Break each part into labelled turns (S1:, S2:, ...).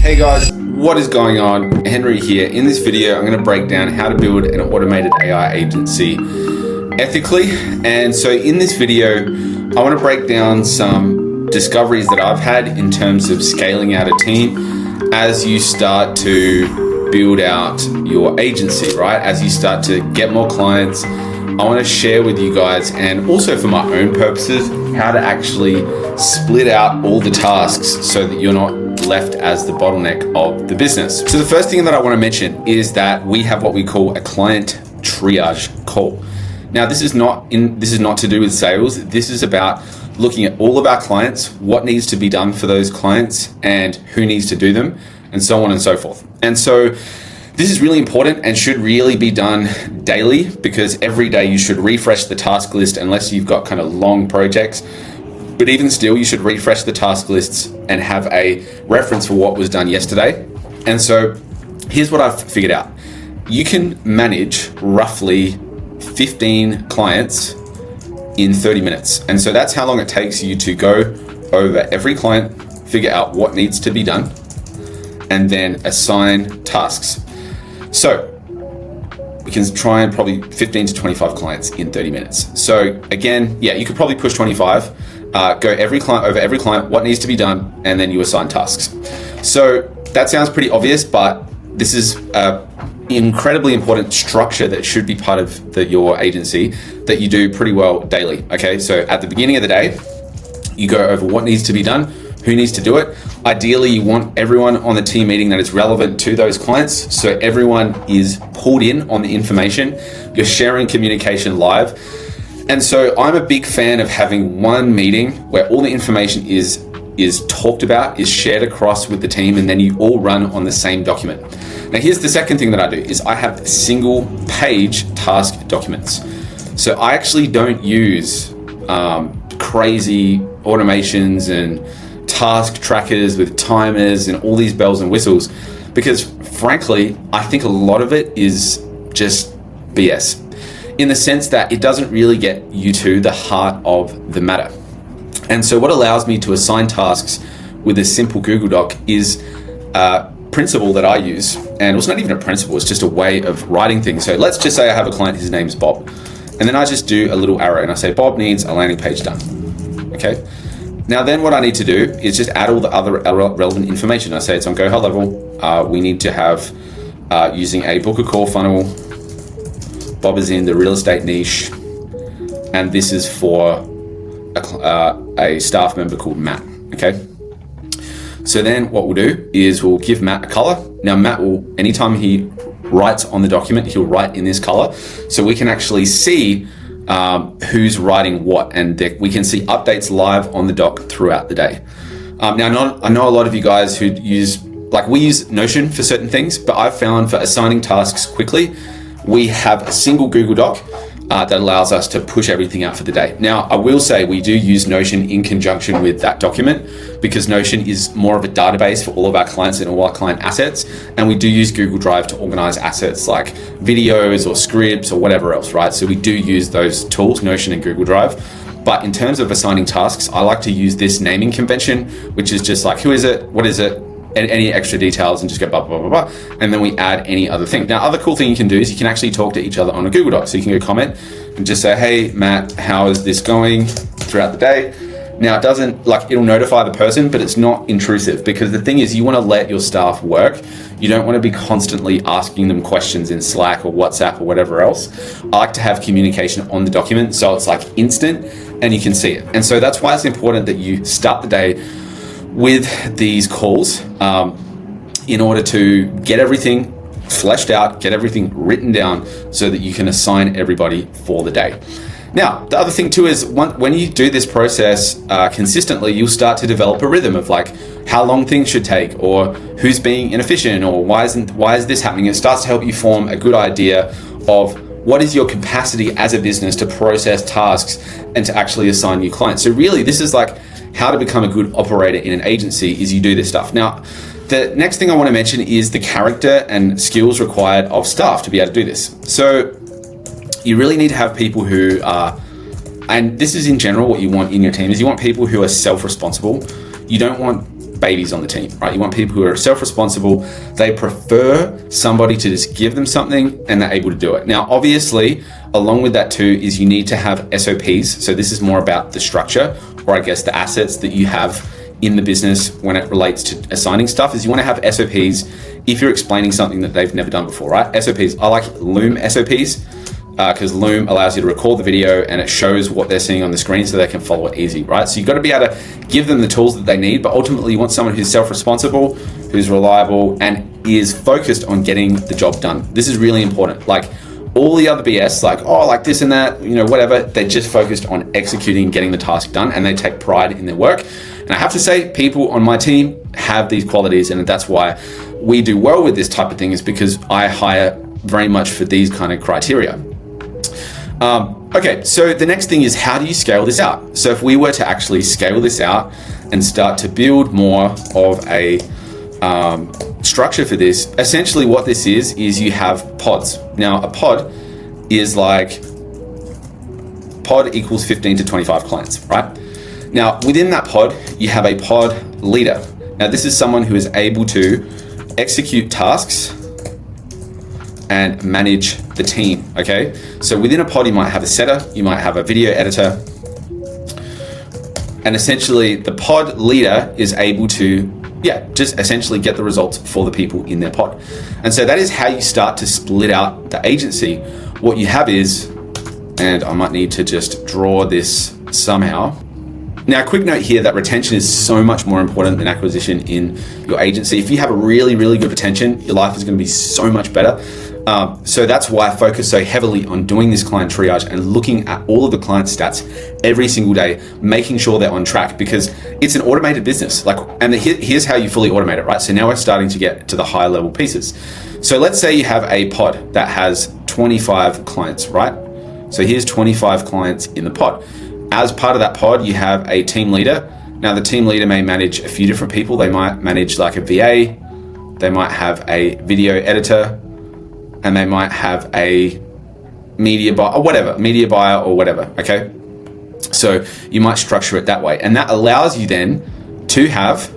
S1: Hey guys, what is going on? Henry here. In this video, I'm going to break down how to build an automated AI agency ethically. And so in this video, I want to break down some discoveries that I've had in terms of scaling out a team as you start to build out your agency, right? As you start to get more clients, I want to share with you guys, and also for my own purposes, how to actually split out all the tasks so that you're not left as the bottleneck of the business. So the first thing that I want to mention is that we have what we call a client triage call. Now, this is not to do with sales. This is about looking at all of our clients, what needs to be done for those clients, and who needs to do them, and so on and so forth. And so this is really important and should really be done daily, because every day you should refresh the task list unless you've got kind of long projects. But even still, you should refresh the task lists and have a reference for what was done yesterday. And so here's what I've figured out. You can manage roughly 15 clients in 30 minutes. And so that's how long it takes you to go over every client, figure out what needs to be done, and then assign tasks. So we can try and probably 15 to 25 clients in 30 minutes. So again, yeah, you could probably push 25. Go over every client, what needs to be done, and then you assign tasks. So that sounds pretty obvious, but this is an incredibly important structure that should be part of your agency that you do pretty well daily. Okay, so at the beginning of the day, you go over what needs to be done, who needs to do it. Ideally, you want everyone on the team meeting that is relevant to those clients, so everyone is pulled in on the information. You're sharing communication live. And so I'm a big fan of having one meeting where all the information is talked about, is shared across with the team, and then you all run on the same document. Now, here's the second thing that I do is I have single page task documents. So I actually don't use crazy automations and task trackers with timers and all these bells and whistles, because frankly, I think a lot of it is just BS, in the sense that it doesn't really get you to the heart of the matter. And so what allows me to assign tasks with a simple Google Doc is a principle that I use. And it's not even a principle, it's just a way of writing things. So let's just say I have a client, his name's Bob. And then I just do a little arrow and I say, Bob needs a landing page done. Okay. Now then what I need to do is just add all the other relevant information. I say it's on Go High Level. We need to have using a book a call funnel. Bob is in the real estate niche, and this is for a staff member called Matt. Okay. So then what we'll do is we'll give Matt a color. Now Matt will, anytime he writes on the document, he'll write in this color, so we can actually see who's writing what, and we can see updates live on the doc throughout the day. Now, I know a lot of you guys who we use Notion for certain things, but I've found for assigning tasks quickly, we have a single Google Doc that allows us to push everything out for the day. Now, I will say we do use Notion in conjunction with that document, because Notion is more of a database for all of our clients and all our client assets. And we do use Google Drive to organize assets like videos or scripts or whatever else, right? So we do use those tools, Notion and Google Drive. But in terms of assigning tasks, I like to use this naming convention, which is just like, who is it? What is it? Any extra details, and just go blah, blah, blah, blah. And then we add any other thing. Now, other cool thing you can do is you can actually talk to each other on a Google Doc. So you can go comment and just say, hey, Matt, how is this going throughout the day? Now, it'll notify the person, but it's not intrusive, because the thing is you want to let your staff work. You don't want to be constantly asking them questions in Slack or WhatsApp or whatever else. I like to have communication on the document, so it's like instant and you can see it. And so that's why it's important that you start the day with these calls in order to get everything fleshed out, get everything written down so that you can assign everybody for the day. Now, the other thing too is when you do this process consistently, you'll start to develop a rhythm of like how long things should take, or who's being inefficient, or why is this happening. It starts to help you form a good idea of what is your capacity as a business to process tasks and to actually assign new clients. So really, this is like how to become a good operator in an agency, is you do this stuff. Now, the next thing I want to mention is the character and skills required of staff to be able to do this. So you really need to have people who are, and this is in general what you want in your team, is you want people who are self-responsible. You don't want babies on the team, right? You want people who are self-responsible. They prefer somebody to just give them something and they're able to do it. Now, obviously, along with that too, is you need to have SOPs. So this is more about the structure, or I guess the assets that you have in the business when it relates to assigning stuff, is you want to have SOPs if you're explaining something that they've never done before, right? SOPs, I like Loom SOPs because Loom allows you to record the video and it shows what they're seeing on the screen so they can follow it easy, right? So you've got to be able to give them the tools that they need, but ultimately you want someone who's self-responsible, who's reliable, and is focused on getting the job done. This is really important. Like all the other BS, like, oh, like this and that, you know, whatever, they're just focused on executing, getting the task done, and they take pride in their work. And I have to say, people on my team have these qualities, and that's why we do well with this type of thing, is because I hire very much for these kind of criteria. Okay, so the next thing is, how do you scale this out? So if we were to actually scale this out and start to build more of a structure for this, essentially what this is you have pods. Now a pod is like, pod equals 15 to 25 clients, right? Now within that pod, you have a pod leader. Now this is someone who is able to execute tasks and manage the team, okay? So within a pod, you might have a setter, you might have a video editor, and essentially the pod leader is able to, just essentially get the results for the people in their pod. And so that is how you start to split out the agency. What you have is, and I might need to just draw this somehow. Now, a quick note here that retention is so much more important than acquisition in your agency. If you have a really, really good retention, your life is going to be so much better. So that's why I focus so heavily on doing this client triage and looking at all of the client stats every single day, making sure they're on track, because it's an automated business. And here's how you fully automate it, right? So now we're starting to get to the high level pieces. So let's say you have a pod that has 25 clients, right? So here's 25 clients in the pod. As part of that pod, you have a team leader. Now the team leader may manage a few different people. They might manage like a VA, they might have a video editor, and they might have a media buyer or whatever, okay? So you might structure it that way. And that allows you then to have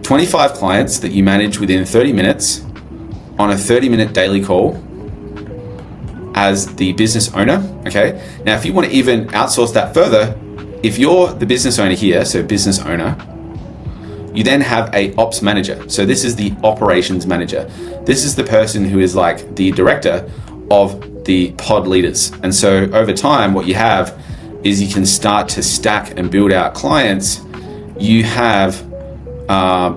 S1: 25 clients that you manage within 30 minutes on a 30-minute daily call as the business owner, okay? Now, if you want to even outsource that further, if you're the business owner here, so business owner, you then have a ops manager. So this is the operations manager. This is the person who is like the director of the pod leaders. And so over time, what you have is you can start to stack and build out clients. You have a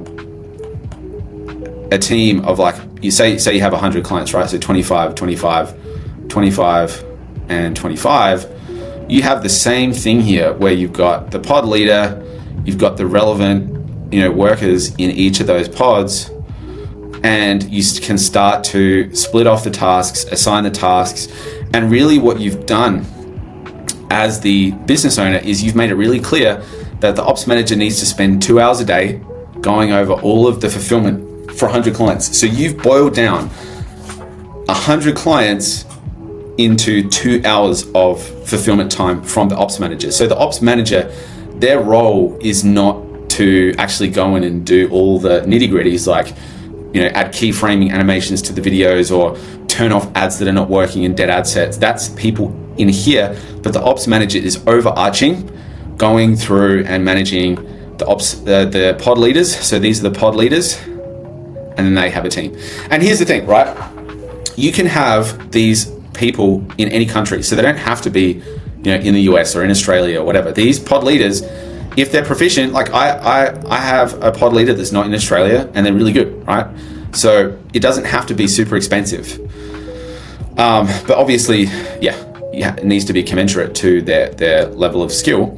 S1: team of like, you say you have 100 clients, right? So 25, 25, 25, and 25. You have the same thing here where you've got the pod leader, you've got the relevant workers in each of those pods, and you can start to split off the tasks, assign the tasks, and really what you've done as the business owner is you've made it really clear that the ops manager needs to spend 2 hours a day going over all of the fulfillment for 100 clients. So you've boiled down 100 clients into 2 hours of fulfillment time from the ops manager. So the ops manager, their role is not to actually go in and do all the nitty gritties, like add keyframing animations to the videos or turn off ads that are not working in dead ad sets. That's people in here, but the ops manager is overarching, going through and managing the pod leaders. So these are the pod leaders, and then they have a team. And here's the thing, right? You can have these people in any country, so they don't have to be in the US or in Australia or whatever. These pod leaders, if they're proficient, like I have a pod leader that's not in Australia and they're really good, right? So it doesn't have to be super expensive. But obviously, it needs to be commensurate to their level of skill.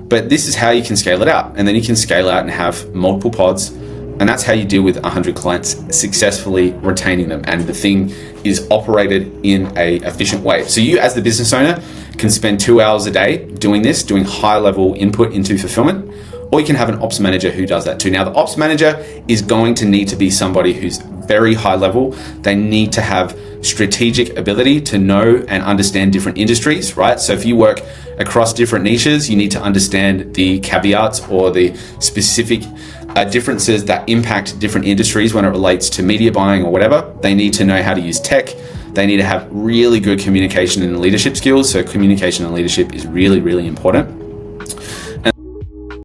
S1: But this is how you can scale it out. And then you can scale out and have multiple pods. And that's how you deal with 100 clients, successfully retaining them. And the thing is operated in a efficient way. So you as the business owner can spend 2 hours a day doing this, doing high level input into fulfillment, or you can have an ops manager who does that too. Now the ops manager is going to need to be somebody who's very high level. They need to have strategic ability to know and understand different industries, right? So if you work across different niches, you need to understand the caveats or the specific differences that impact different industries when it relates to media buying or whatever. They need to know how to use tech. They need to have really good communication and leadership skills. So communication and leadership is really, really important.